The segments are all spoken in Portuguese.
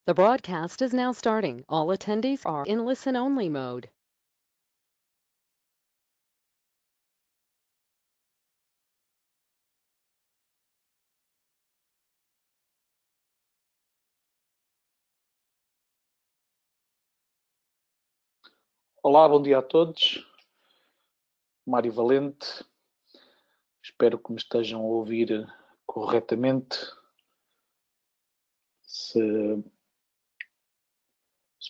The broadcast is now starting. All attendees are in listen-only mode. Olá, bom dia a todos. Mário Valente. Espero que me estejam a ouvir corretamente. Se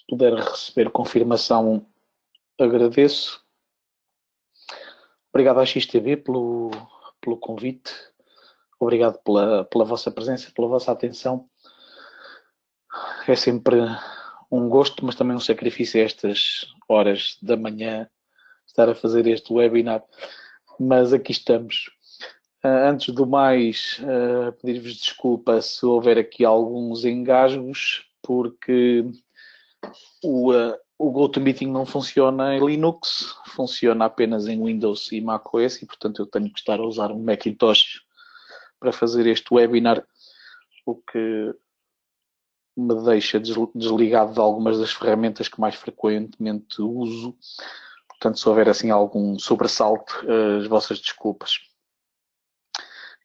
puder receber confirmação, agradeço. Obrigado à XTV pelo convite. Obrigado pela vossa presença, pela vossa atenção. É sempre um gosto, mas também um sacrifício a estas horas da manhã estar a fazer este webinar. Mas aqui estamos. Antes do mais, pedir-vos desculpa se houver aqui alguns engasgos, porque o GoToMeeting não funciona em Linux, funciona apenas em Windows e macOS, e portanto eu tenho que estar a usar um Macintosh para fazer este webinar, o que me deixa desligado de algumas das ferramentas que mais frequentemente uso. Portanto, se houver assim algum sobressalto, as vossas desculpas.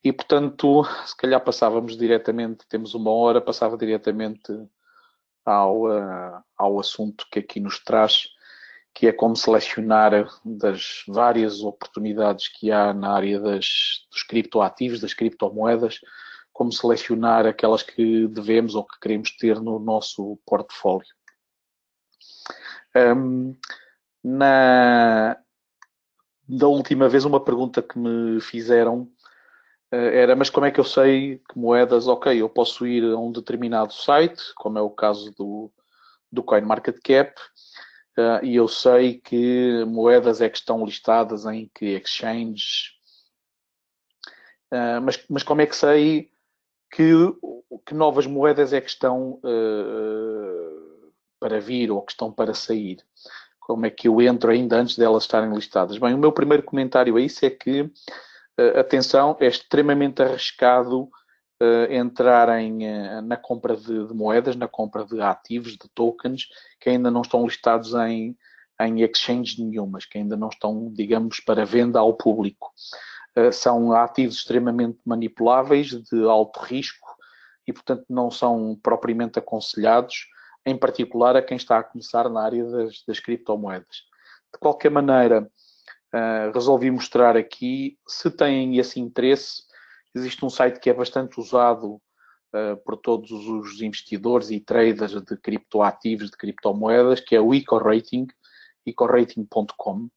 E, portanto, se calhar passávamos diretamente, temos uma hora, passava diretamente ao assunto que aqui nos traz, que é como selecionar das várias oportunidades que há na área dos criptoativos, das criptomoedas, como selecionar aquelas que devemos ou que queremos ter no nosso portfólio. Da última vez, uma pergunta que me fizeram era, mas como é que eu sei que moedas, ok, eu posso ir a um determinado site, como é o caso do CoinMarketCap, e eu sei que moedas é que estão listadas em que exchanges, mas como é que sei que novas moedas é que estão para vir ou que estão para sair? Como é que eu entro ainda antes delas estarem listadas? Bem, o meu primeiro comentário a isso é que atenção, é extremamente arriscado entrarem na compra de moedas, na compra de ativos, de tokens, que ainda não estão listados em exchanges nenhumas, que ainda não estão, digamos, para venda ao público. São ativos extremamente manipuláveis, de alto risco, e, portanto, não são propriamente aconselhados, em particular a quem está a começar na área das criptomoedas. De qualquer maneira, resolvi mostrar aqui, se têm esse interesse, existe um site que é bastante usado por todos os investidores e traders de criptoativos, de criptomoedas, que é o EcoRating, ecorating.com.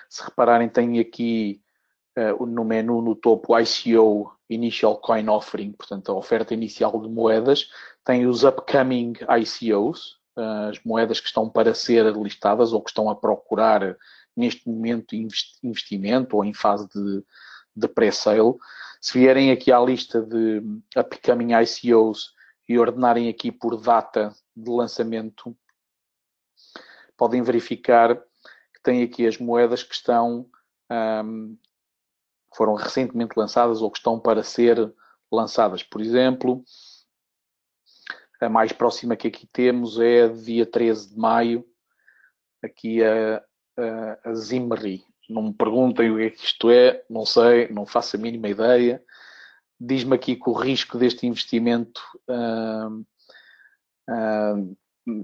Se repararem, tem aqui no menu no topo ICO, Initial Coin Offering, portanto a oferta inicial de moedas, tem os Upcoming ICOs, as moedas que estão para ser listadas ou que estão a procurar neste momento investimento ou em fase de pré-sale. Se vierem aqui à lista de Upcoming ICOs e ordenarem aqui por data de lançamento, podem verificar que tem aqui as moedas que estão foram recentemente lançadas ou que estão para ser lançadas. Por exemplo, a mais próxima que aqui temos é dia 13 de maio, aqui a Zimri. Não me perguntem o que é que isto é, não sei, não faço a mínima ideia. Diz-me aqui que o risco deste investimento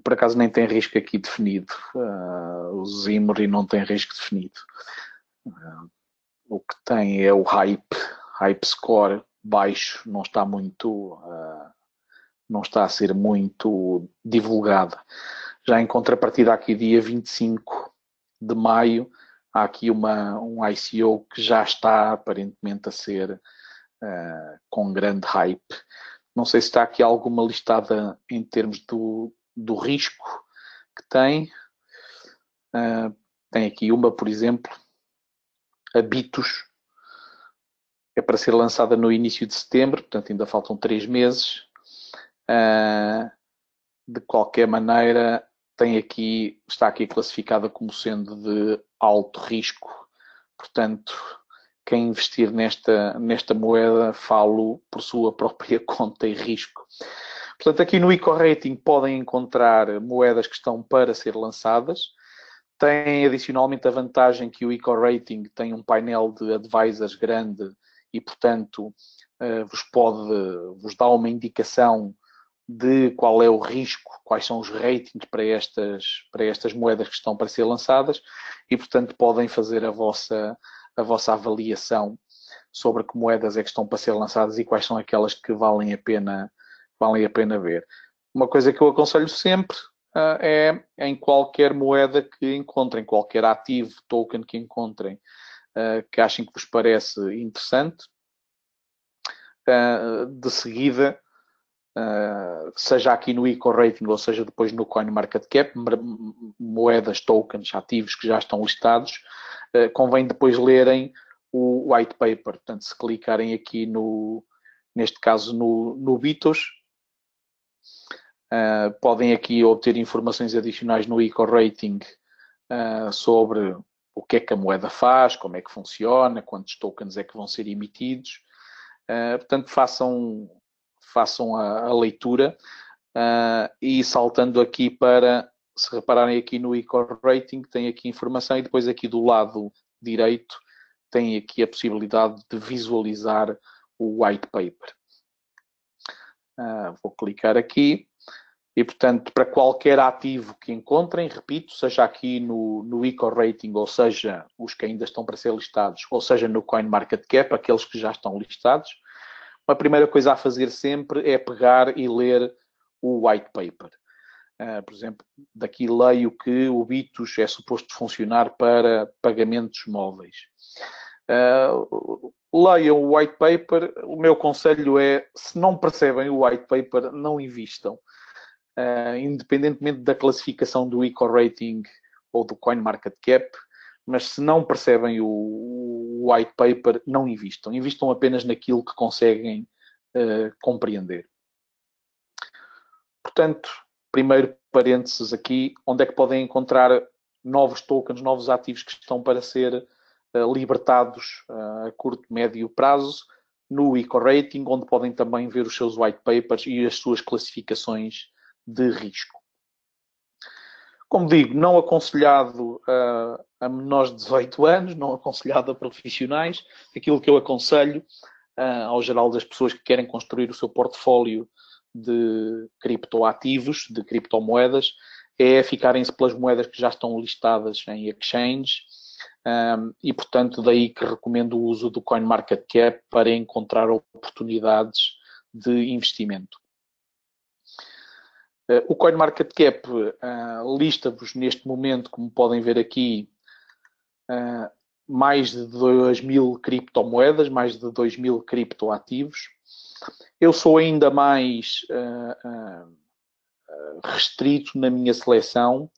por acaso nem tem risco aqui definido. O Zimri não tem risco definido. O que tem é o hype score baixo, não está muito, não está a ser muito divulgada. Já em contrapartida, aqui dia 25 de maio, há aqui um ICO que já está aparentemente a ser com grande hype. Não sei se está aqui alguma listada em termos do risco que tem. Tem aqui uma, por exemplo, a Bitos, é para ser lançada no início de setembro, portanto ainda faltam 3 meses. De qualquer maneira, está aqui classificada como sendo de alto risco. Portanto, quem investir nesta moeda, falo por sua própria conta e risco. Portanto, aqui no EcoRating podem encontrar moedas que estão para ser lançadas. Tem adicionalmente a vantagem que o EcoRating tem um painel de advisors grande e, portanto, vos dá uma indicação de qual é o risco, quais são os ratings para estas moedas que estão para ser lançadas e, portanto, podem fazer a vossa avaliação sobre que moedas é que estão para ser lançadas e quais são aquelas que valem a pena ver. Uma coisa que eu aconselho sempre é em qualquer moeda que encontrem, qualquer ativo, token que encontrem, que achem que vos parece interessante, de seguida, seja aqui no EcoRating ou seja depois no CoinMarketCap, moedas, tokens, ativos que já estão listados, convém depois lerem o white paper. Portanto, se clicarem aqui neste caso no Bitos, podem aqui obter informações adicionais no EcoRating sobre o que é que a moeda faz, como é que funciona, quantos tokens é que vão ser emitidos. Portanto, façam a leitura e saltando aqui para, se repararem aqui no EcoRating, tem aqui informação e depois aqui do lado direito tem aqui a possibilidade de visualizar o white paper. Vou clicar aqui e, portanto, para qualquer ativo que encontrem, repito, seja aqui no EcoRating, ou seja, os que ainda estão para ser listados, ou seja, no CoinMarketCap, aqueles que já estão listados, a primeira coisa a fazer sempre é pegar e ler o white paper. Por exemplo, daqui leio que o Bitos é suposto funcionar para pagamentos móveis. Leiam o white paper. O meu conselho é, se não percebem o white paper, não invistam. Independentemente da classificação do EcoRating ou do CoinMarketCap, mas se não percebem o white paper, não invistam. Invistam apenas naquilo que conseguem compreender. Portanto, primeiro parênteses aqui, onde é que podem encontrar novos tokens, novos ativos que estão para ser libertados a curto, médio prazo, no EcoRating, onde podem também ver os seus white papers e as suas classificações de risco. Como digo, não aconselhado a menores de 18 anos, não aconselhado a profissionais. Aquilo que eu aconselho ao geral das pessoas que querem construir o seu portfólio de criptoativos, de criptomoedas, é ficarem-se pelas moedas que já estão listadas em exchange e, portanto, daí que recomendo o uso do CoinMarketCap para encontrar oportunidades de investimento. O CoinMarketCap lista-vos neste momento, como podem ver aqui, mais de 2.000 criptomoedas, mais de 2.000 criptoativos. Eu sou ainda mais restrito na minha seleção.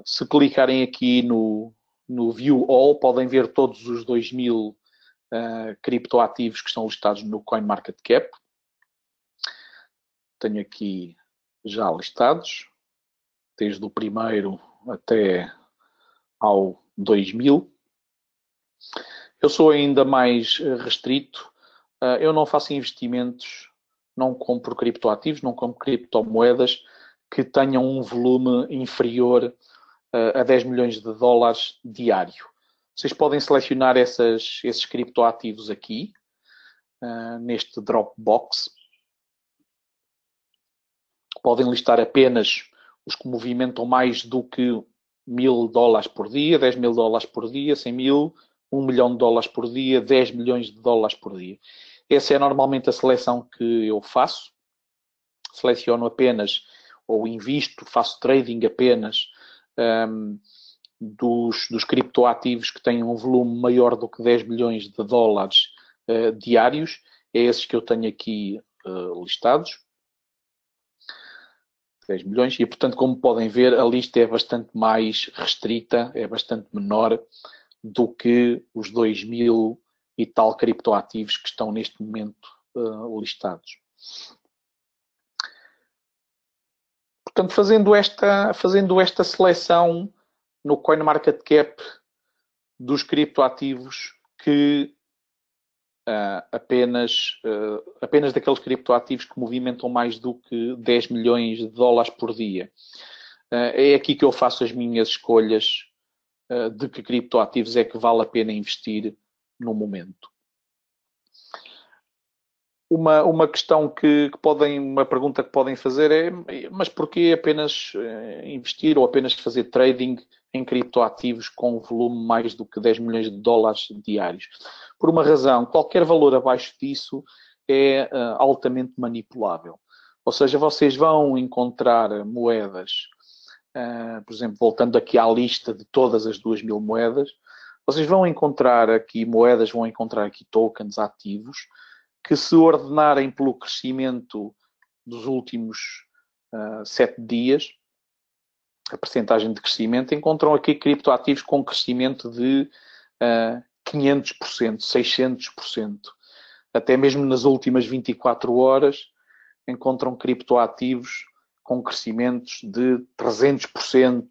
Se clicarem aqui no View All, podem ver todos os 2.000 criptoativos que estão listados no CoinMarketCap. Tenho aqui já listados, desde o primeiro até ao 2000. Eu sou ainda mais restrito. Eu não faço investimentos, não compro criptoativos, não compro criptomoedas que tenham um volume inferior a 10 milhões de dólares diário. Vocês podem selecionar esses criptoativos aqui, neste Dropbox. Podem listar apenas os que movimentam mais do que 1.000 dólares por dia, 10 mil dólares por dia, 100 mil, 1 milhão de dólares por dia, 10 milhões de dólares por dia. Essa é normalmente a seleção que eu faço. Seleciono apenas, ou invisto, faço trading apenas dos criptoativos que têm um volume maior do que 10 milhões de dólares diários. É esses que eu tenho aqui listados. 10 milhões. E, portanto, como podem ver, a lista é bastante mais restrita, é bastante menor do que os 2.000 e tal criptoativos que estão neste momento listados. Portanto, fazendo esta seleção no CoinMarketCap dos criptoativos que apenas daqueles criptoativos que movimentam mais do que 10 milhões de dólares por dia. É aqui que eu faço as minhas escolhas de que criptoativos é que vale a pena investir no momento. Uma questão uma pergunta que podem fazer é, mas porquê apenas investir ou apenas fazer trading em criptoativos com volume mais do que 10 milhões de dólares diários? Por uma razão, qualquer valor abaixo disso é altamente manipulável. Ou seja, vocês vão encontrar moedas, por exemplo, voltando aqui à lista de todas as 2.000 moedas, vocês vão encontrar aqui moedas, vão encontrar aqui tokens ativos, que se ordenarem pelo crescimento dos últimos 7 dias, a percentagem de crescimento, encontram aqui criptoativos com crescimento de 500%, 600%. Até mesmo nas últimas 24 horas, encontram criptoativos com crescimentos de 300%,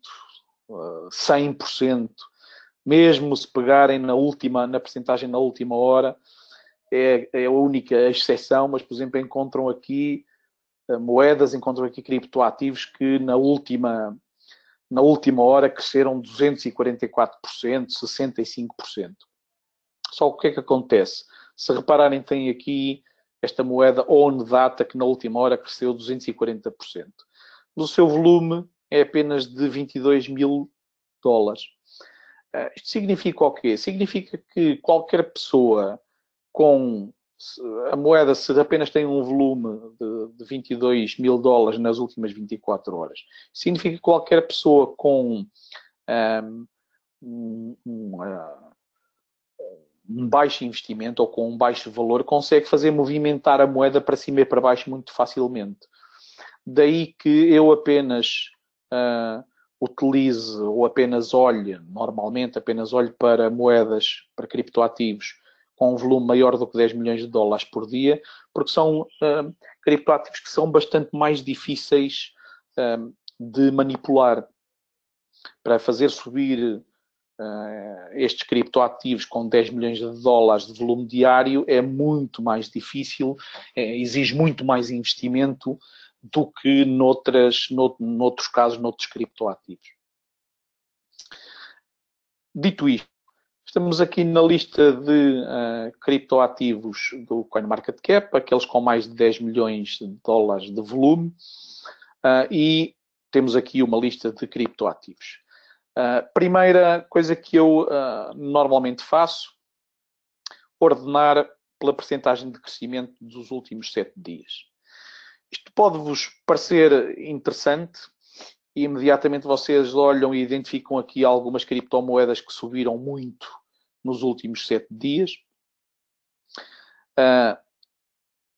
100%. Mesmo se pegarem na percentagem na última hora, é a única exceção, mas, por exemplo, encontram aqui moedas, encontram aqui criptoativos que na última hora cresceram 244%, 65%. Só o que é que acontece? Se repararem, tem aqui esta moeda ON Data que na última hora cresceu 240%. O seu volume é apenas de 22 mil dólares. Isto significa o quê? Significa que qualquer pessoa com a moeda, se apenas tem um volume de 22 mil dólares nas últimas 24 horas, significa que qualquer pessoa com um baixo investimento ou com um baixo valor consegue fazer movimentar a moeda para cima e para baixo muito facilmente. Daí que eu apenas utilize ou apenas olhe, normalmente apenas olhe para moedas, para criptoativos com um volume maior do que 10 milhões de dólares por dia, porque são criptoativos que são bastante mais difíceis de manipular. Para fazer subir estes criptoativos com 10 milhões de dólares de volume diário é muito mais difícil, exige muito mais investimento do que noutros casos, noutros criptoativos. Dito isto, estamos aqui na lista de criptoativos do CoinMarketCap, aqueles com mais de 10 milhões de dólares de volume, e temos aqui uma lista de criptoativos. Primeira coisa que eu normalmente faço, ordenar pela percentagem de crescimento dos últimos 7 dias. Isto pode-vos parecer interessante e imediatamente vocês olham e identificam aqui algumas criptomoedas que subiram muito nos últimos 7 dias.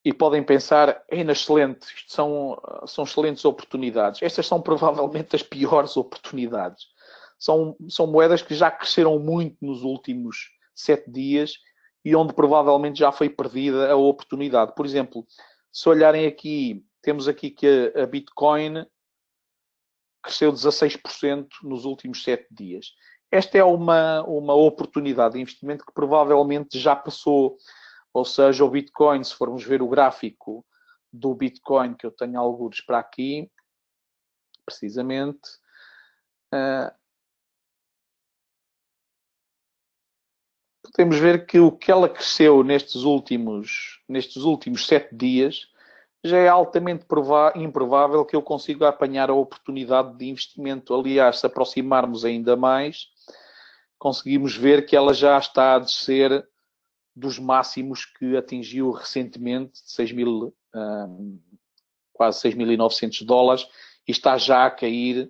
E podem pensar, excelente, isto são excelentes oportunidades. Estas são provavelmente as piores oportunidades. São moedas que já cresceram muito nos últimos 7 dias e onde provavelmente já foi perdida a oportunidade. Por exemplo, se olharem aqui, temos aqui que a Bitcoin cresceu 16% nos últimos 7 dias. Esta é uma oportunidade de investimento que provavelmente já passou. Ou seja, o Bitcoin, se formos ver o gráfico do Bitcoin, que eu tenho alguns para aqui, precisamente, podemos ver que o que ela cresceu nestes últimos 7 dias já é altamente improvável que eu consiga apanhar a oportunidade de investimento. Aliás, se aproximarmos ainda mais, conseguimos ver que ela já está a descer dos máximos que atingiu recentemente, de quase 6.900 dólares, e está já a cair,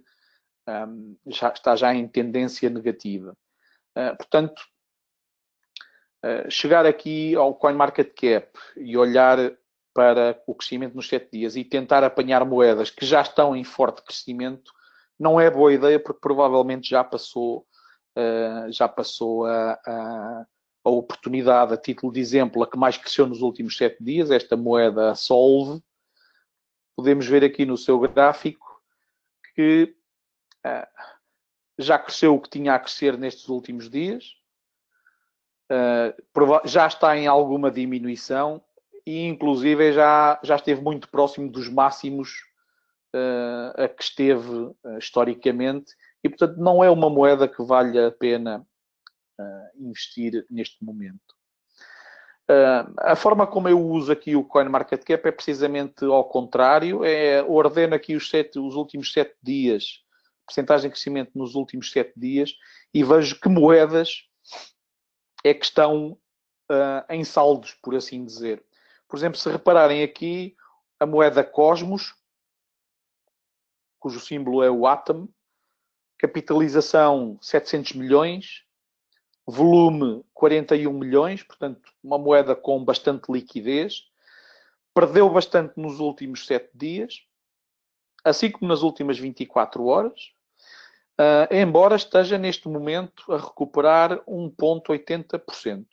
está já em tendência negativa. Portanto, chegar aqui ao CoinMarketCap e olhar para o crescimento nos 7 dias e tentar apanhar moedas que já estão em forte crescimento não é boa ideia, porque provavelmente já passou a oportunidade. A título de exemplo, a que mais cresceu nos últimos 7 dias, esta moeda Solve, podemos ver aqui no seu gráfico que já cresceu o que tinha a crescer nestes últimos dias, já está em alguma diminuição e inclusive já esteve muito próximo dos máximos a que esteve historicamente e, portanto, não é uma moeda que valha a pena investir neste momento. A forma como eu uso aqui o CoinMarketCap é precisamente ao contrário, ordeno aqui os últimos 7 dias, percentagem de crescimento nos últimos 7 dias e vejo que moedas é que estão em saldos, por assim dizer. Por exemplo, se repararem aqui, a moeda Cosmos, cujo símbolo é o Atom, capitalização 700 milhões, volume 41 milhões, portanto, uma moeda com bastante liquidez, perdeu bastante nos últimos 7 dias, assim como nas últimas 24 horas, embora esteja neste momento a recuperar 1,80%.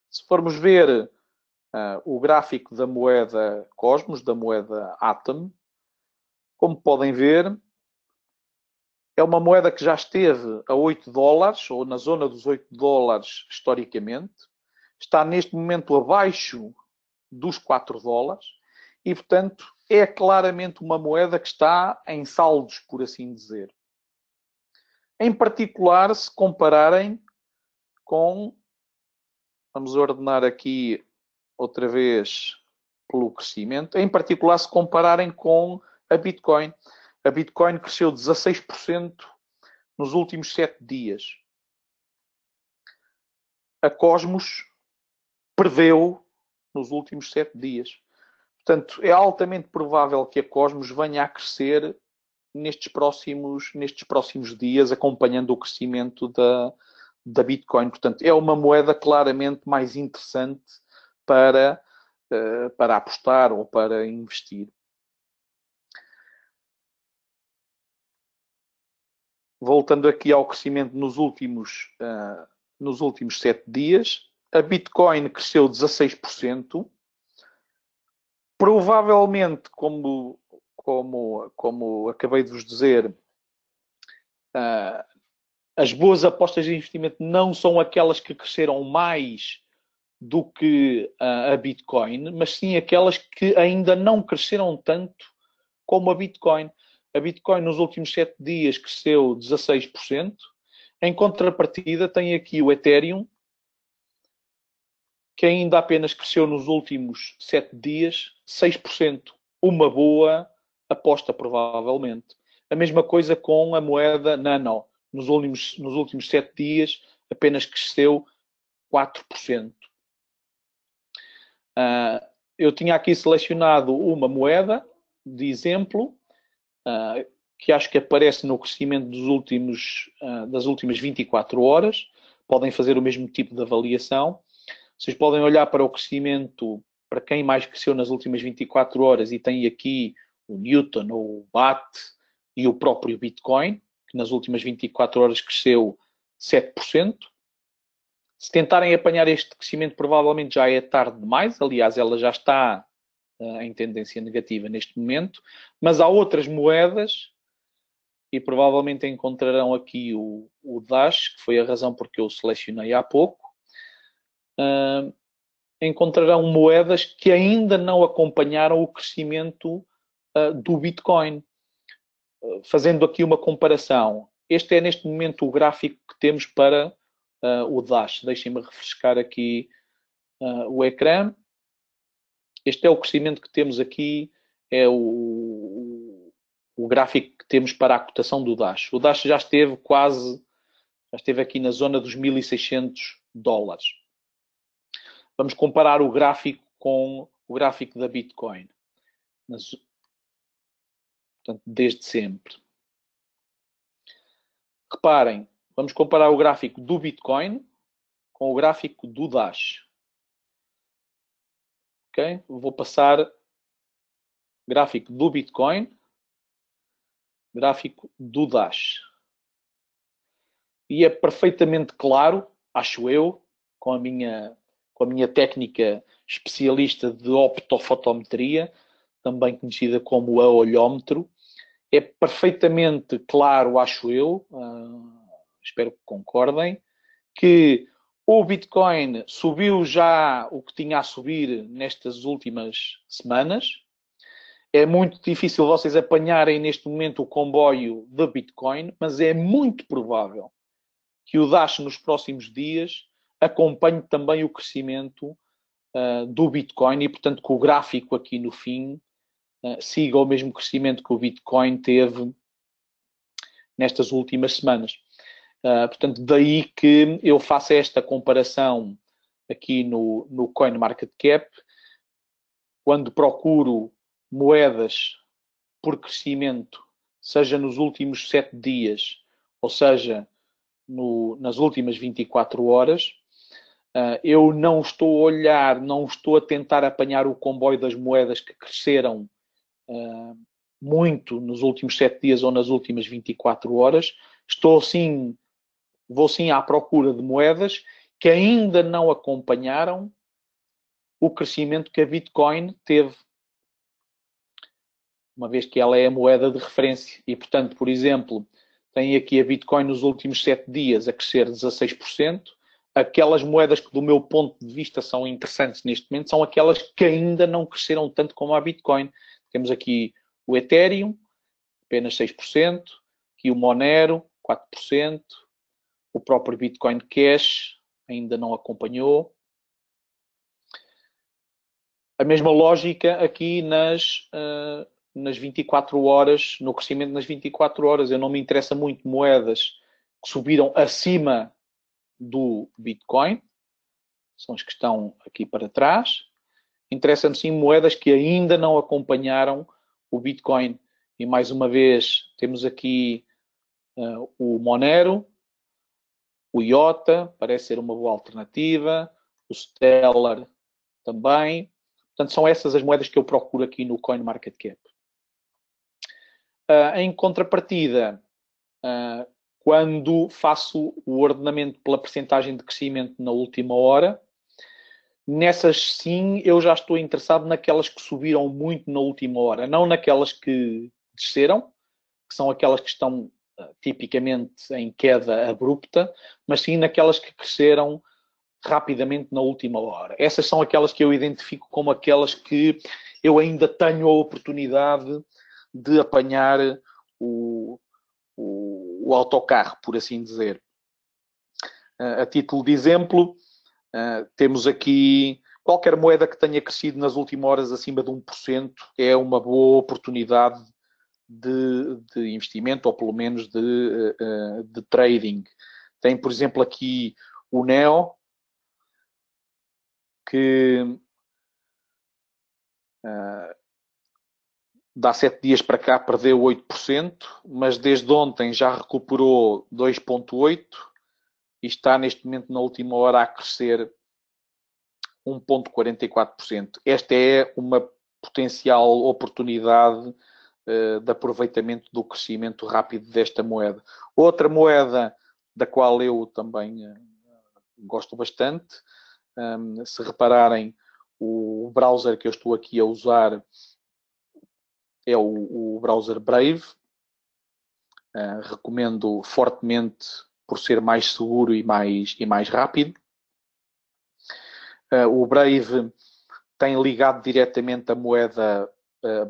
Se formos ver o gráfico da moeda Cosmos, da moeda Atom, como podem ver, é uma moeda que já esteve a 8 dólares, ou na zona dos 8 dólares historicamente, está neste momento abaixo dos 4 dólares e, portanto, é claramente uma moeda que está em saldos, por assim dizer. Em particular, se compararem com, vamos ordenar aqui outra vez pelo crescimento, em particular se compararem com a Bitcoin. A Bitcoin cresceu 16% nos últimos 7 dias. A Cosmos perdeu nos últimos 7 dias. Portanto, é altamente provável que a Cosmos venha a crescer nestes próximos dias, acompanhando o crescimento da Bitcoin. Portanto, é uma moeda claramente mais interessante para apostar ou para investir. Voltando aqui ao crescimento nos últimos 7 dias, a Bitcoin cresceu 16%. Provavelmente, como acabei de vos dizer, as boas apostas de investimento não são aquelas que cresceram mais do que a Bitcoin, mas sim aquelas que ainda não cresceram tanto como a Bitcoin. A Bitcoin nos últimos 7 dias cresceu 16%. Em contrapartida, tem aqui o Ethereum, que ainda apenas cresceu nos últimos 7 dias 6%. Uma boa aposta, provavelmente. A mesma coisa com a moeda Nano. Nos últimos 7 dias apenas cresceu 4%. Eu tinha aqui selecionado uma moeda de exemplo, que acho que aparece no crescimento das últimas 24 horas. Podem fazer o mesmo tipo de avaliação. Vocês podem olhar para o crescimento, para quem mais cresceu nas últimas 24 horas, e tem aqui o Newton, o BAT e o próprio Bitcoin, que nas últimas 24 horas cresceu 7%. Se tentarem apanhar este crescimento, provavelmente já é tarde demais. Aliás, ela já está em tendência negativa neste momento. Mas há outras moedas, e provavelmente encontrarão aqui o Dash, que foi a razão porque eu selecionei há pouco. Encontrarão moedas que ainda não acompanharam o crescimento do Bitcoin. Fazendo aqui uma comparação, este é neste momento o gráfico que temos para o Dash. Deixem-me refrescar aqui o ecrã. Este é o crescimento que temos aqui, é o gráfico que temos para a cotação do Dash. O Dash já esteve aqui na zona dos 1.600 dólares. Vamos comparar o gráfico com o gráfico da Bitcoin. Portanto, desde sempre. Reparem, vamos comparar o gráfico do Bitcoin com o gráfico do Dash. Ok? Vou passar gráfico do Bitcoin, gráfico do Dash. E é perfeitamente claro, acho eu, com a minha técnica especialista de optofotometria, também conhecida como a olhómetro, é perfeitamente claro, acho eu, espero que concordem, que O Bitcoin subiu já o que tinha a subir nestas últimas semanas. É muito difícil vocês apanharem neste momento o comboio de Bitcoin, mas é muito provável que o Dash nos próximos dias acompanhe também o crescimento do Bitcoin e, portanto, que o gráfico aqui no fim siga o mesmo crescimento que o Bitcoin teve nestas últimas semanas. Portanto, daí que eu faço esta comparação aqui no CoinMarketCap, quando procuro moedas por crescimento, seja nos últimos 7 dias, ou seja, nas últimas 24 horas, eu não estou a olhar, não estou a tentar apanhar o comboio das moedas que cresceram muito nos últimos 7 dias ou nas últimas 24 horas. Vou sim à procura de moedas que ainda não acompanharam o crescimento que a Bitcoin teve, uma vez que ela é a moeda de referência. E, portanto, por exemplo, tem aqui a Bitcoin nos últimos 7 dias a crescer 16%. Aquelas moedas que, do meu ponto de vista, são interessantes neste momento são aquelas que ainda não cresceram tanto como a Bitcoin. Temos aqui o Ethereum, apenas 6%, aqui o Monero, 4%, o próprio Bitcoin Cash ainda não acompanhou. A mesma lógica aqui nas 24 horas, no crescimento nas 24 horas. Eu não me interessa muito moedas que subiram acima do Bitcoin, são as que estão aqui para trás. Interessa-me sim moedas que ainda não acompanharam o Bitcoin. E mais uma vez temos aqui o Monero, o IOTA, parece ser uma boa alternativa, o Stellar também. Portanto, são essas as moedas que eu procuro aqui no CoinMarketCap. Em contrapartida, quando faço o ordenamento pela percentagem de crescimento na última hora, nessas sim eu já estou interessado naquelas que subiram muito na última hora, não naquelas que desceram, que são aquelas que estão tipicamente em queda abrupta, mas sim naquelas que cresceram rapidamente na última hora. Essas são aquelas que eu identifico como aquelas que eu ainda tenho a oportunidade de apanhar o autocarro, por assim dizer. A título de exemplo, temos aqui qualquer moeda que tenha crescido nas últimas horas acima de 1%, é uma boa oportunidade de investimento, ou pelo menos de trading. Tem, por exemplo, aqui o NEO, que dá 7 dias para cá perdeu 8%, mas desde ontem já recuperou 2,8% e está neste momento na última hora a crescer 1,44%. Esta é uma potencial oportunidade de aproveitamento do crescimento rápido desta moeda. Outra moeda da qual eu também gosto bastante, se repararem, o browser que eu estou aqui a usar é o browser Brave. Recomendo fortemente por ser mais seguro e mais rápido. O Brave tem ligado diretamente a moeda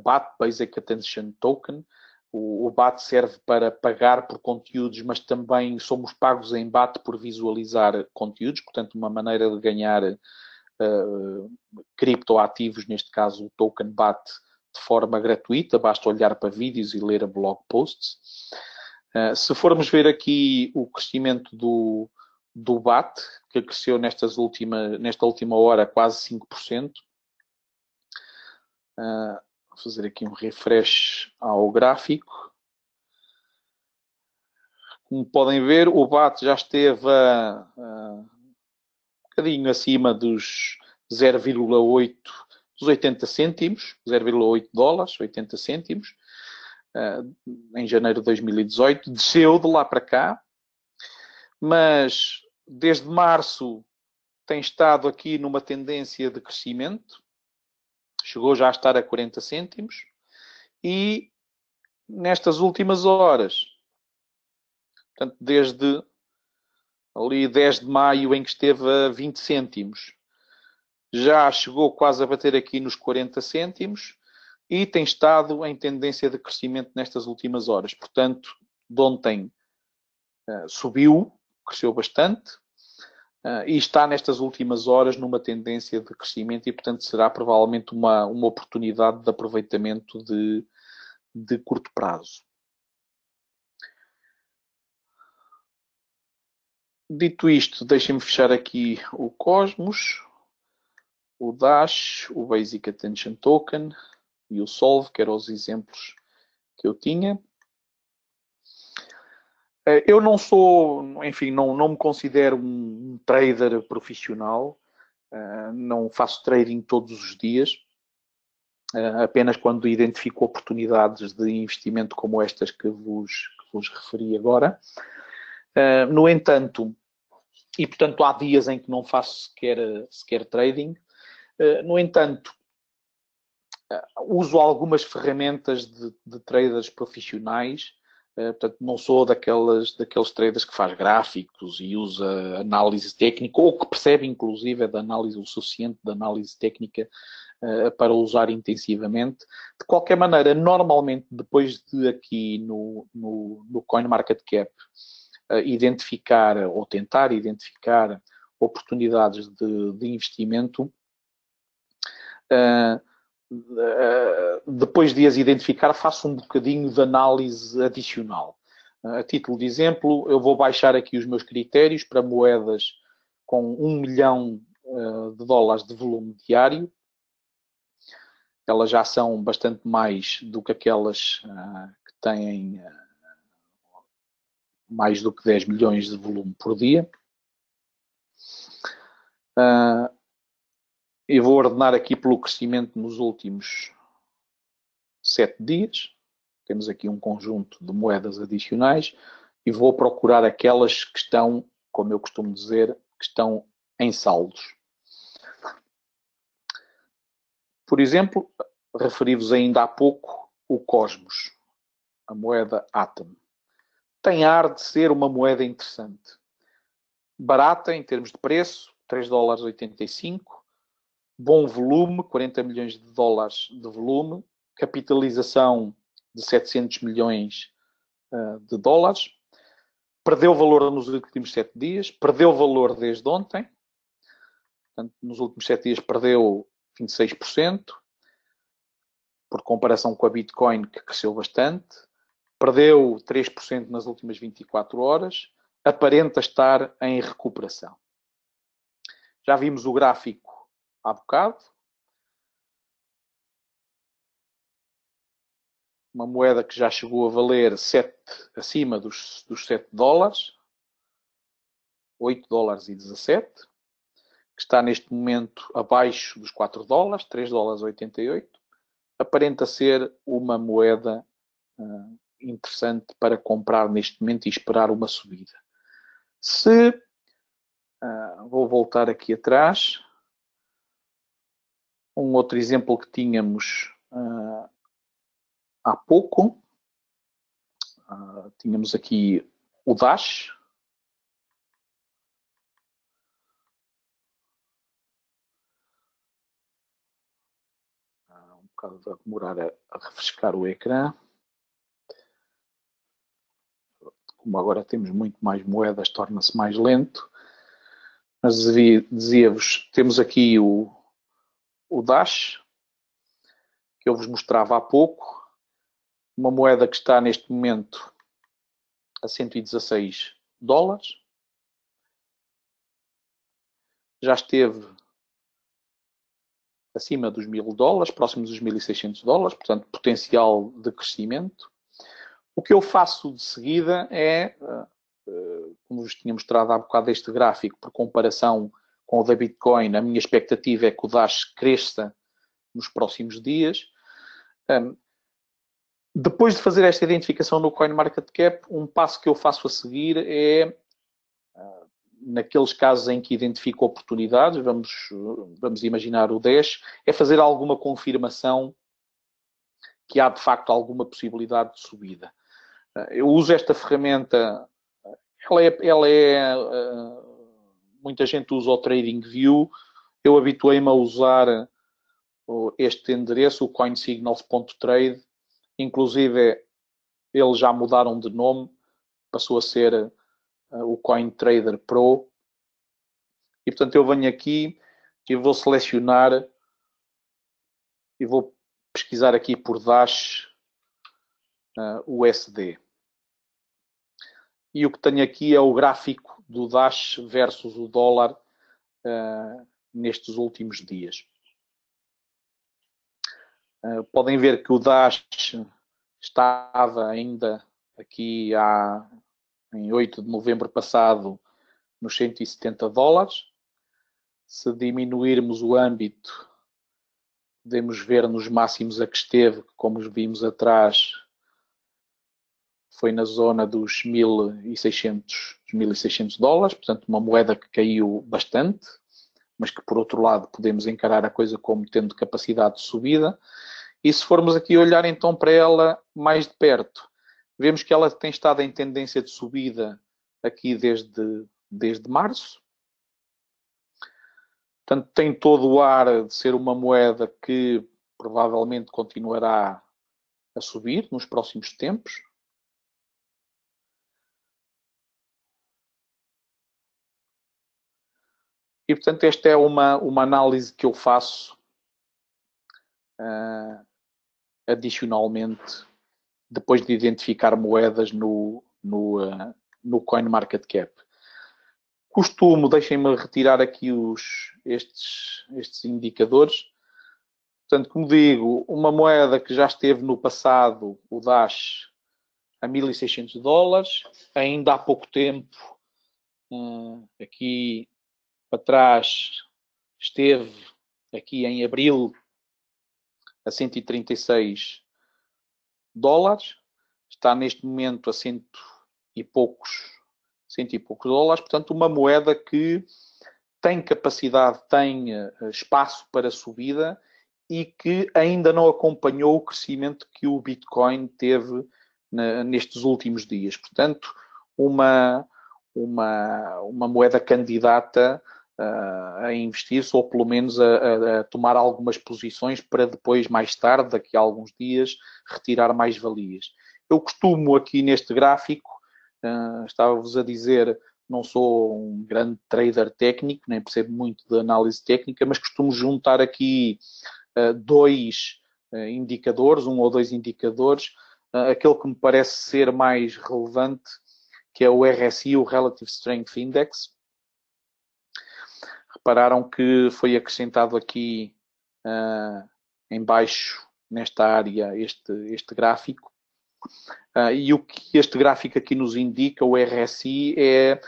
BAT, Basic Attention Token. O BAT serve para pagar por conteúdos, mas também somos pagos em BAT por visualizar conteúdos, portanto, uma maneira de ganhar criptoativos, neste caso o token BAT, de forma gratuita, basta olhar para vídeos e ler a blog posts. Se formos ver aqui o crescimento do BAT, que cresceu nesta última hora quase 5%. Vou fazer aqui um refresh ao gráfico. Como podem ver, o BAT já esteve um bocadinho acima dos 0,8 dos 80 cêntimos, 0,8 dólares, 80 cêntimos, em janeiro de 2018. Desceu de lá para cá, mas desde março tem estado aqui numa tendência de crescimento. Chegou já a estar a 40 cêntimos. E nestas últimas horas, portanto, desde ali 10 de maio em que esteve a 20 cêntimos. Já chegou quase a bater aqui nos 40 cêntimos e tem estado em tendência de crescimento nestas últimas horas. Portanto, de ontem subiu, cresceu bastante e está nestas últimas horas numa tendência de crescimento e, portanto, será provavelmente uma oportunidade de aproveitamento de curto prazo. Dito isto, deixem-me fechar aqui o Cosmos, o Dash, o Basic Attention Token e o Solve, que eram os exemplos que eu tinha. Eu não sou, enfim, não me considero um trader profissional, não faço trading todos os dias, apenas quando identifico oportunidades de investimento como estas que vos referi agora. No entanto, e portanto há dias em que não faço sequer trading, no entanto, uso algumas ferramentas de traders profissionais. Portanto, não sou daqueles traders que faz gráficos e usa análise técnica, ou que percebe, inclusive, da análise o suficiente de análise técnica para usar intensivamente. De qualquer maneira, normalmente, depois de aqui no CoinMarketCap identificar ou tentar identificar oportunidades de investimento, depois de as identificar, faço um bocadinho de análise adicional. A título de exemplo, eu vou baixar aqui os meus critérios para moedas com 1 milhão de dólares de volume diário. Elas já são bastante mais do que aquelas que têm mais do que 10 milhões de volume por dia. Eu vou ordenar aqui pelo crescimento nos últimos 7 dias. Temos aqui um conjunto de moedas adicionais e vou procurar aquelas que estão, como eu costumo dizer, que estão em saldos. Por exemplo, referi-vos ainda há pouco o Cosmos, a moeda Atom. Tem ar de ser uma moeda interessante. Barata em termos de preço, 3 dólares 85. Bom volume, 40 milhões de dólares de volume. Capitalização de 700 milhões de dólares. Perdeu valor nos últimos 7 dias. Perdeu valor desde ontem. Portanto, nos últimos 7 dias perdeu 26%. Por comparação com a Bitcoin, que cresceu bastante. Perdeu 3% nas últimas 24 horas. Aparenta estar em recuperação. Já vimos o gráfico há bocado. Uma moeda que já chegou a valer acima dos 7 dólares. 8 dólares e 17. Que está neste momento abaixo dos 4 dólares. 3 dólares e 88. Aparenta ser uma moeda interessante para comprar neste momento e esperar uma subida. Vou voltar aqui atrás. Um outro exemplo que tínhamos há pouco. Tínhamos aqui o Dash. Um bocado a demorar a refrescar o ecrã. Como agora temos muito mais moedas, torna-se mais lento. Mas dizia-vos, temos aqui o Dash, que eu vos mostrava há pouco. Uma moeda que está neste momento a 116 dólares. Já esteve acima dos 1000 dólares, próximo dos 1600 dólares, portanto, potencial de crescimento. O que eu faço de seguida é, como vos tinha mostrado há bocado este gráfico, por comparação com o da Bitcoin, a minha expectativa é que o Dash cresça nos próximos dias. Depois de fazer esta identificação no CoinMarketCap, um passo que eu faço a seguir é, naqueles casos em que identifico oportunidades, vamos imaginar o Dash, é fazer alguma confirmação que há de facto alguma possibilidade de subida. Eu uso esta ferramenta muita gente usa o TradingView. Eu habituei-me a usar este endereço, o coinsignals.trade. Inclusive, eles já mudaram de nome, passou a ser o CoinTrader Pro. E, portanto, eu venho aqui e vou selecionar e vou pesquisar aqui por Dash USD. E o que tenho aqui é o gráfico do Dash versus o dólar nestes últimos dias. Podem ver que o Dash estava ainda aqui em 8 de novembro passado nos 170 dólares. Se diminuirmos o âmbito, podemos ver nos máximos a que esteve, como vimos atrás, foi na zona dos 1.600 dólares, portanto uma moeda que caiu bastante, mas que por outro lado podemos encarar a coisa como tendo capacidade de subida. E se formos aqui olhar então para ela mais de perto, vemos que ela tem estado em tendência de subida aqui desde março. Portanto, tem todo o ar de ser uma moeda que provavelmente continuará a subir nos próximos tempos. E, portanto, esta é uma análise que eu faço adicionalmente, depois de identificar moedas no CoinMarketCap. Deixem-me retirar aqui estes indicadores. Portanto, como digo, uma moeda que já esteve no passado, o Dash, a 1.600 dólares, ainda há pouco tempo, aqui para trás, esteve aqui em abril a 136 dólares, está neste momento a cento e poucos dólares, portanto uma moeda que tem capacidade, tem espaço para subida e que ainda não acompanhou o crescimento que o Bitcoin teve nestes últimos dias. Portanto, uma moeda candidata a investir-se ou pelo menos a tomar algumas posições para depois, mais tarde, daqui a alguns dias, retirar mais valias. Eu costumo aqui neste gráfico, estava-vos a dizer, não sou um grande trader técnico, nem percebo muito de análise técnica, mas costumo juntar aqui dois indicadores, um ou dois indicadores, aquele que me parece ser mais relevante, que é o RSI, o Relative Strength Index. Repararam que foi acrescentado aqui em baixo, nesta área, este gráfico. E o que este gráfico aqui nos indica, o RSI, é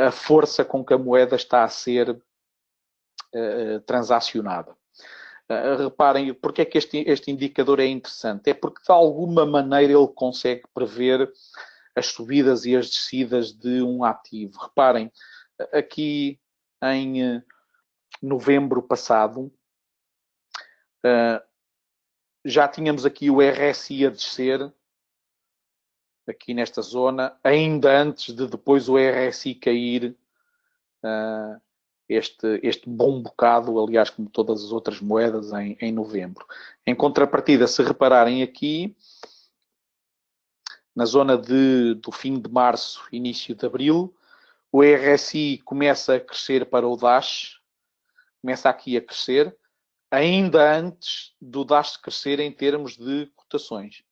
a força com que a moeda está a ser transacionada. Reparem, porque é que este indicador é interessante? É porque, de alguma maneira, ele consegue prever as subidas e as descidas de um ativo. Reparem, aqui em novembro passado, já tínhamos aqui o RSI a descer, aqui nesta zona, ainda antes de depois o RSI cair este bom bocado, aliás, como todas as outras moedas, em novembro. Em contrapartida, se repararem aqui, na zona do fim de março, início de abril, o RSI começa a crescer para o Dash, começa aqui a crescer, ainda antes do Dash crescer em termos de cotações.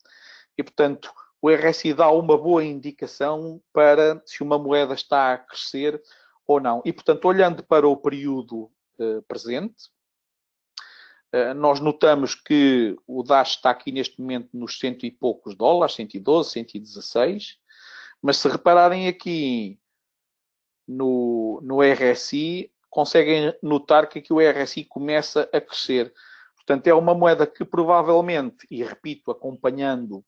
E, portanto, o RSI dá uma boa indicação para se uma moeda está a crescer ou não. E, portanto, olhando para o período presente, nós notamos que o Dash está aqui neste momento nos cento e poucos dólares, 112, 116, mas se repararem aqui no RSI, conseguem notar que aqui o RSI começa a crescer. Portanto, é uma moeda que provavelmente, e repito, acompanhando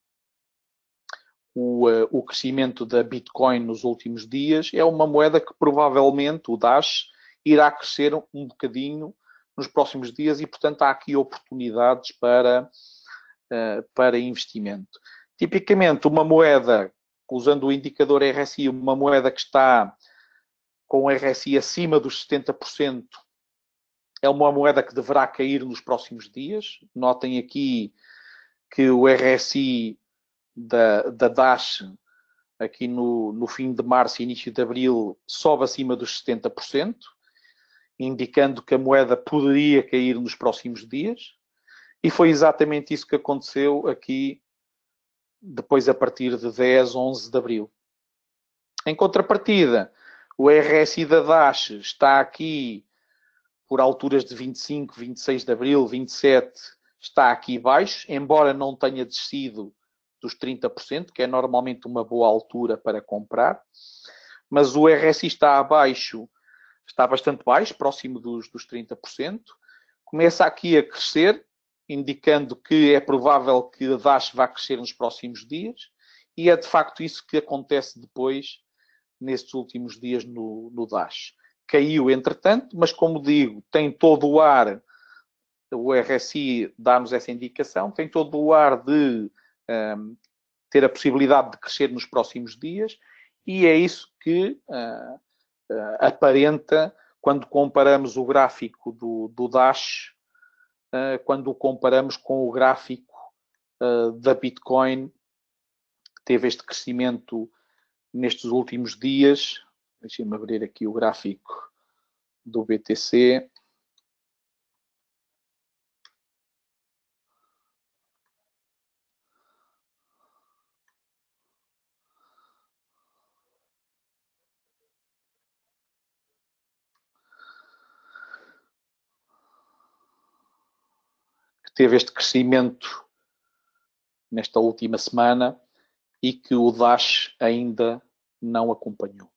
o crescimento da Bitcoin nos últimos dias, é uma moeda que provavelmente, o Dash, irá crescer um bocadinho nos próximos dias e, portanto, há aqui oportunidades para investimento. Tipicamente, uma moeda usando o indicador RSI, uma moeda que está com o RSI acima dos 70%, é uma moeda que deverá cair nos próximos dias. Notem aqui que o RSI da Dash, aqui no fim de março e início de abril, sobe acima dos 70%, indicando que a moeda poderia cair nos próximos dias. E foi exatamente isso que aconteceu aqui, depois a partir de 10, 11 de abril. Em contrapartida, o RSI da Dash está aqui por alturas de 25, 26 de abril, 27, está aqui baixo, embora não tenha descido dos 30%, que é normalmente uma boa altura para comprar. Mas o RSI está abaixo, está bastante baixo, próximo dos 30%. Começa aqui a crescer, indicando que é provável que a Dash vá crescer nos próximos dias. E é de facto isso que acontece depois, nestes últimos dias no Dash. Caiu, entretanto, mas como digo, tem todo o ar, o RSI dá-nos essa indicação, tem todo o ar de ter a possibilidade de crescer nos próximos dias, e é isso que aparenta quando comparamos o gráfico do Dash, quando o comparamos com o gráfico da Bitcoin, que teve este crescimento nestes últimos dias. Deixem-me abrir aqui o gráfico do BTC. Que teve este crescimento nesta última semana e que o Dash ainda não acompanhou.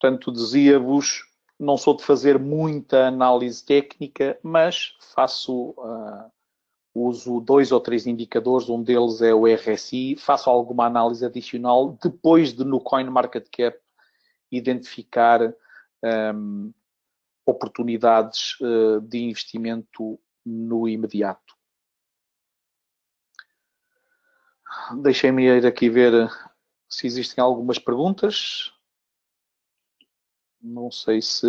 Portanto, dizia-vos, não sou de fazer muita análise técnica, mas faço, uso 2 ou 3 indicadores, um deles é o RSI, faço alguma análise adicional depois de no CoinMarketCap identificar oportunidades de investimento no imediato. Deixem-me ir aqui ver se existem algumas perguntas. Não sei se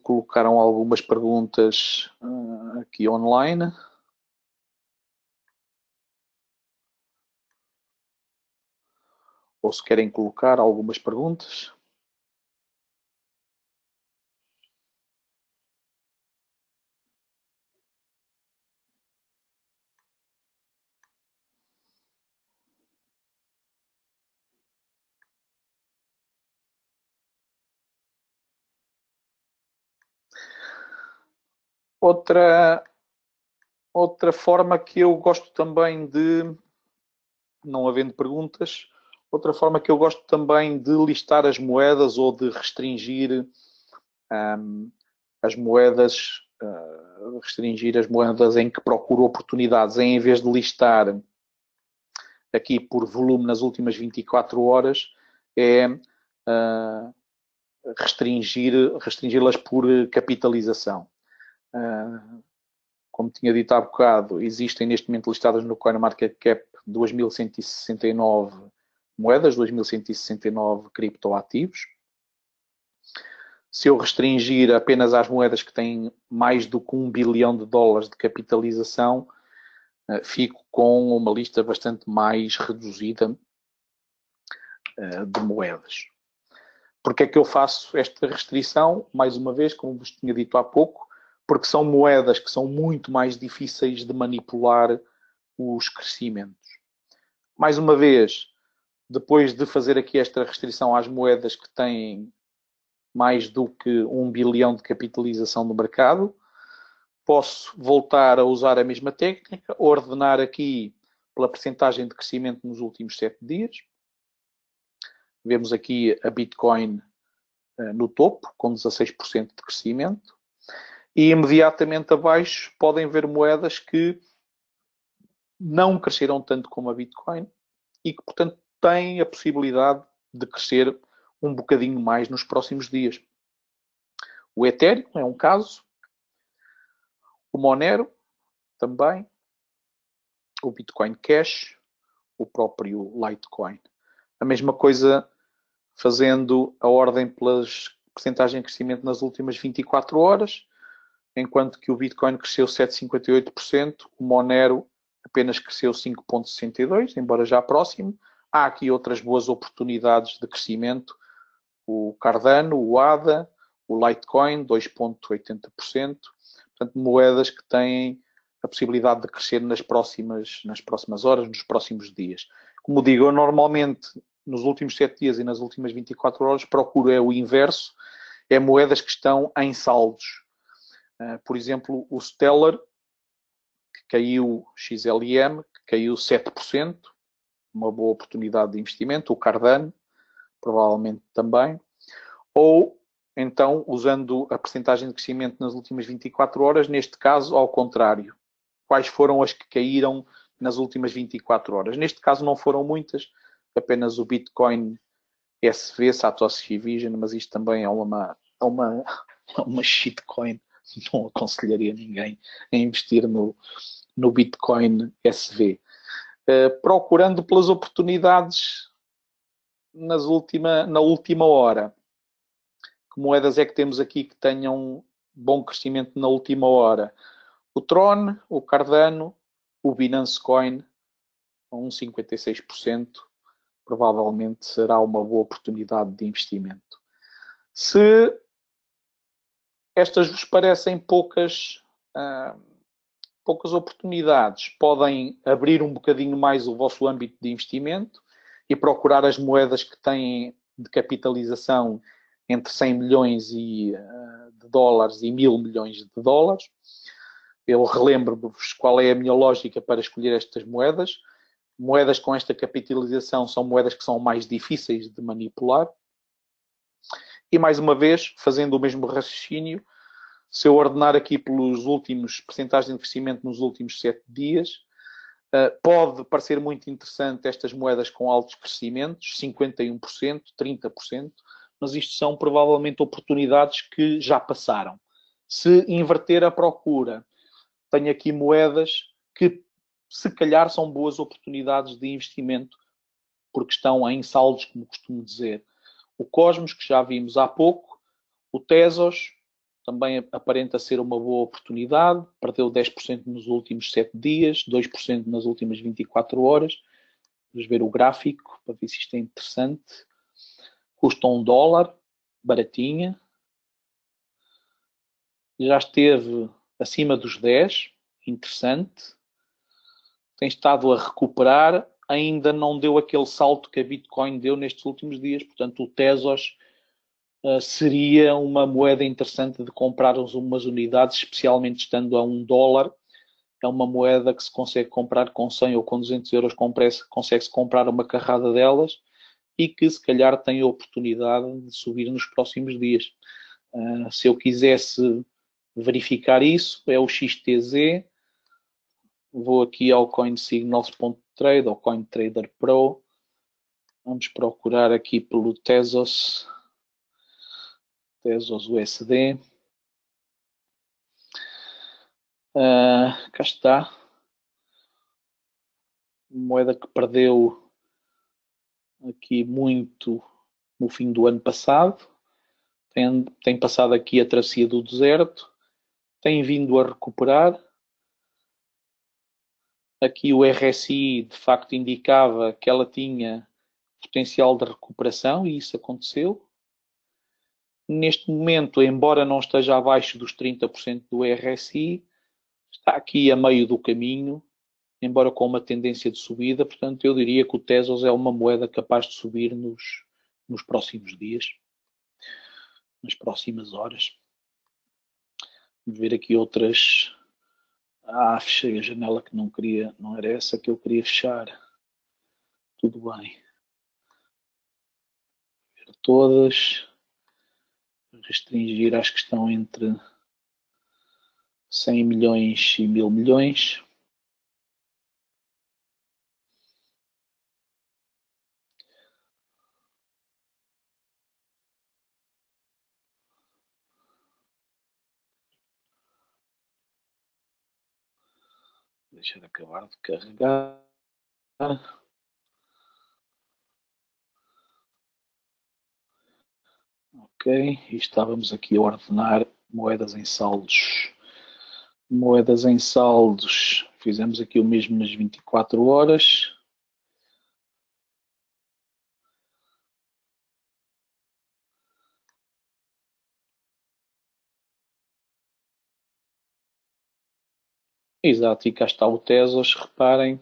colocaram algumas perguntas aqui online. Ou se querem colocar algumas perguntas. Outra forma que eu gosto também de, não havendo perguntas, outra forma que eu gosto também de listar as moedas ou de restringir as moedas, em que procuro oportunidades, em vez de listar aqui por volume nas últimas 24 horas, é restringi-las por capitalização. Como tinha dito há bocado, existem neste momento listadas no CoinMarketCap 2.169 moedas, 2.169 criptoativos. Se eu restringir apenas às moedas que têm mais do que $1 bilhão de capitalização, fico com uma lista bastante mais reduzida de moedas. Porque é que eu faço esta restrição? Mais uma vez, como vos tinha dito há pouco, porque são moedas que são muito mais difíceis de manipular os crescimentos. Mais uma vez, depois de fazer aqui esta restrição às moedas que têm mais do que $1 bilhão de capitalização no mercado, posso voltar a usar a mesma técnica, ordenar aqui pela percentagem de crescimento nos últimos 7 dias. Vemos aqui a Bitcoin no topo, com 16% de crescimento. E imediatamente abaixo podem ver moedas que não cresceram tanto como a Bitcoin e que, portanto, têm a possibilidade de crescer um bocadinho mais nos próximos dias. O Ethereum é um caso. o Monero também, o Bitcoin Cash, o próprio Litecoin. A mesma coisa fazendo a ordem pelas percentagens de crescimento nas últimas 24 horas, enquanto que o Bitcoin cresceu 7,58%, o Monero apenas cresceu 5,62%, embora já próximo. Há aqui outras boas oportunidades de crescimento, o Cardano, o ADA, o Litecoin, 2,80%. Portanto, moedas que têm a possibilidade de crescer nas próximas horas, nos próximos dias. Como digo, eu normalmente, nos últimos 7 dias e nas últimas 24 horas, procuro o inverso, é moedas que estão em saldos. Por exemplo, o Stellar, que caiu XLM, que caiu 7%, uma boa oportunidade de investimento. O Cardano, provavelmente também. Ou, então, usando a percentagem de crescimento nas últimas 24 horas, neste caso, ao contrário. Quais foram as que caíram nas últimas 24 horas? Neste caso não foram muitas, apenas o Bitcoin SV, Satoshi Vision, mas isto também é uma shitcoin. Não aconselharia ninguém a investir no Bitcoin SV. Procurando pelas oportunidades na última hora. Que moedas é que temos aqui que tenham bom crescimento na última hora? O Tron, o Cardano, o Binance Coin, a 1,56%, provavelmente será uma boa oportunidade de investimento. Se estas vos parecem poucas oportunidades, podem abrir um bocadinho mais o vosso âmbito de investimento e procurar as moedas que têm de capitalização entre 100 milhões de dólares e 1.000 milhões de dólares. Eu relembro-vos qual é a minha lógica para escolher estas moedas. Moedas com esta capitalização são moedas que são mais difíceis de manipular. E, mais uma vez, fazendo o mesmo raciocínio, se eu ordenar aqui pelos últimos percentagens de crescimento nos últimos 7 dias, pode parecer muito interessante estas moedas com altos crescimentos, 51%, 30%, mas isto são provavelmente oportunidades que já passaram. Se inverter a procura, tenho aqui moedas que se calhar são boas oportunidades de investimento, porque estão em saldos, como costumo dizer. O Cosmos, que já vimos há pouco, o Tezos, também aparenta ser uma boa oportunidade, perdeu 10% nos últimos 7 dias, 2% nas últimas 24 horas. Vamos ver o gráfico, para ver se isto é interessante. Custa $1, baratinha. Já esteve acima dos 10, interessante. Tem estado a recuperar, ainda não deu aquele salto que a Bitcoin deu nestes últimos dias. Portanto, o Tezos seria uma moeda interessante de comprar umas unidades, especialmente estando a $1. É uma moeda que se consegue comprar com 100 ou com 200 euros, consegue-se comprar uma carrada delas e que se calhar tem a oportunidade de subir nos próximos dias. Se eu quisesse verificar isso, é o XTZ. Vou aqui ao CoinSignals.trade, ao CoinTrader Pro. Vamos procurar aqui pelo Tezos USD. Cá está. Moeda que perdeu aqui muito no fim do ano passado. Tem passado aqui a travessia do deserto. Tem vindo a recuperar. Aqui o RSI de facto indicava que ela tinha potencial de recuperação e isso aconteceu. Neste momento, embora não esteja abaixo dos 30% do RSI, está aqui a meio do caminho, embora com uma tendência de subida. Portanto, eu diria que o Tezos é uma moeda capaz de subir nos próximos dias, nas próximas horas. Vamos ver aqui outras. Fechei a janela que não queria, não era essa que eu queria fechar. Tudo bem. Ver todas. Restringir às que estão entre 100 milhões e 1.000 milhões. deixar acabar de carregar. Ok, e estávamos aqui a ordenar moedas em saldos. Moedas em saldos, fizemos aqui o mesmo nas 24 horas. Exato, e cá está o Tesos, reparem.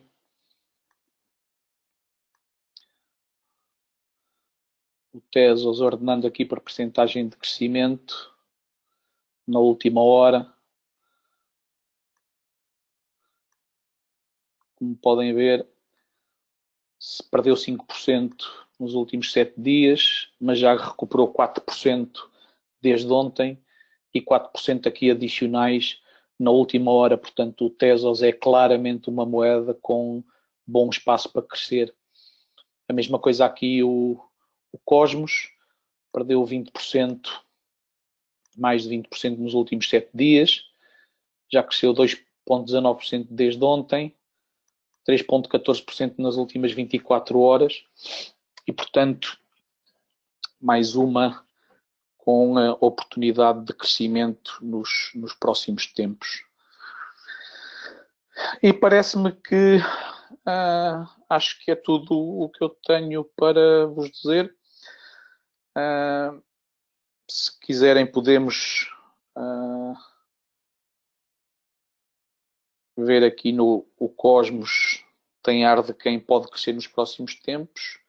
O Tesos ordenando aqui por percentagem de crescimento na última hora. Como podem ver, se perdeu 5% nos últimos 7 dias, mas já recuperou 4% desde ontem e 4% aqui adicionais na última hora. Portanto, o Tesos é claramente uma moeda com bom espaço para crescer. A mesma coisa aqui o Cosmos, perdeu 20%, mais de 20% nos últimos 7 dias, já cresceu 2,19% desde ontem, 3,14% nas últimas 24 horas e, portanto, mais uma com a oportunidade de crescimento nos próximos tempos. E parece-me que acho que é tudo o que eu tenho para vos dizer. Se quiserem, podemos ver aqui no o Cosmos, tem ar de quem pode crescer nos próximos tempos.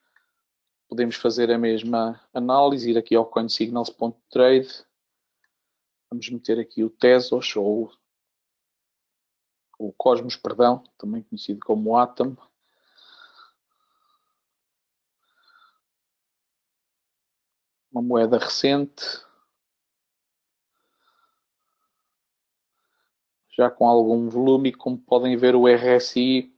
Podemos fazer a mesma análise, ir aqui ao coinsignals.trade. Vamos meter aqui o Tesos, ou o Cosmos, perdão, também conhecido como Atom. Uma moeda recente, já com algum volume, e como podem ver o RSI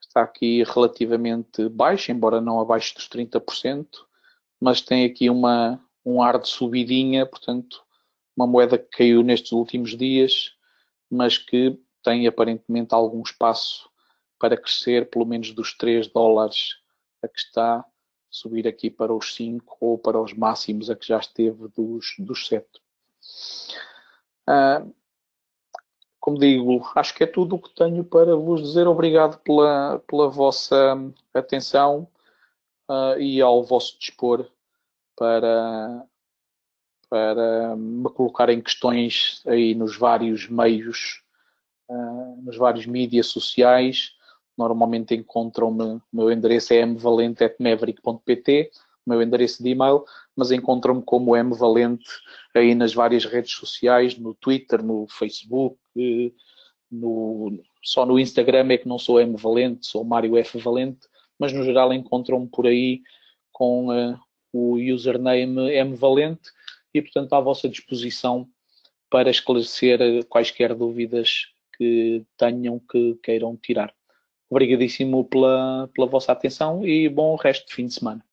está aqui relativamente baixo, embora não abaixo dos 30%, mas tem aqui um ar de subidinha, portanto, uma moeda que caiu nestes últimos dias, mas que tem aparentemente algum espaço para crescer, pelo menos dos 3 dólares a que está, subir aqui para os 5 ou para os máximos a que já esteve dos 7. Como digo, acho que é tudo o que tenho para vos dizer. Obrigado pela vossa atenção e ao vosso dispor para me colocarem questões aí nos vários meios, nos vários mídias sociais. Normalmente encontram-me, o meu endereço é mvalente@maverick.pt, o meu endereço de e-mail, mas encontram-me como mvalente aí nas várias redes sociais, no Twitter, no Facebook, só no Instagram é que não sou mvalente, sou Mário F. Valente, mas no geral encontram-me por aí com o username mvalente e, portanto, à vossa disposição para esclarecer quaisquer dúvidas que tenham, que queiram tirar. Obrigadíssimo pela vossa atenção e bom resto de fim de semana.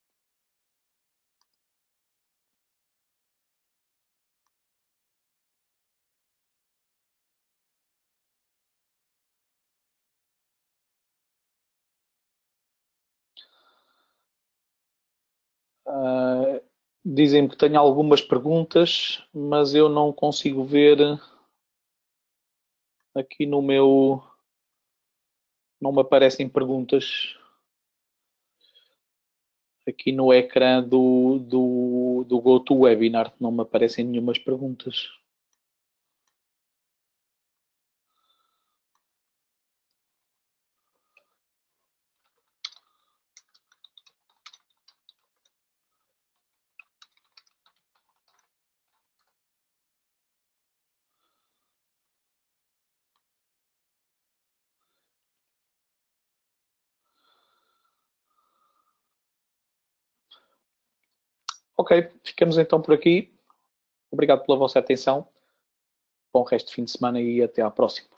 Dizem-me que tenho algumas perguntas, mas eu não consigo ver aqui no meu... Não me aparecem perguntas aqui no ecrã do GoToWebinar. Não me aparecem nenhumas perguntas. Ok, ficamos então por aqui. Obrigado pela vossa atenção. Bom resto de fim de semana e até à próxima.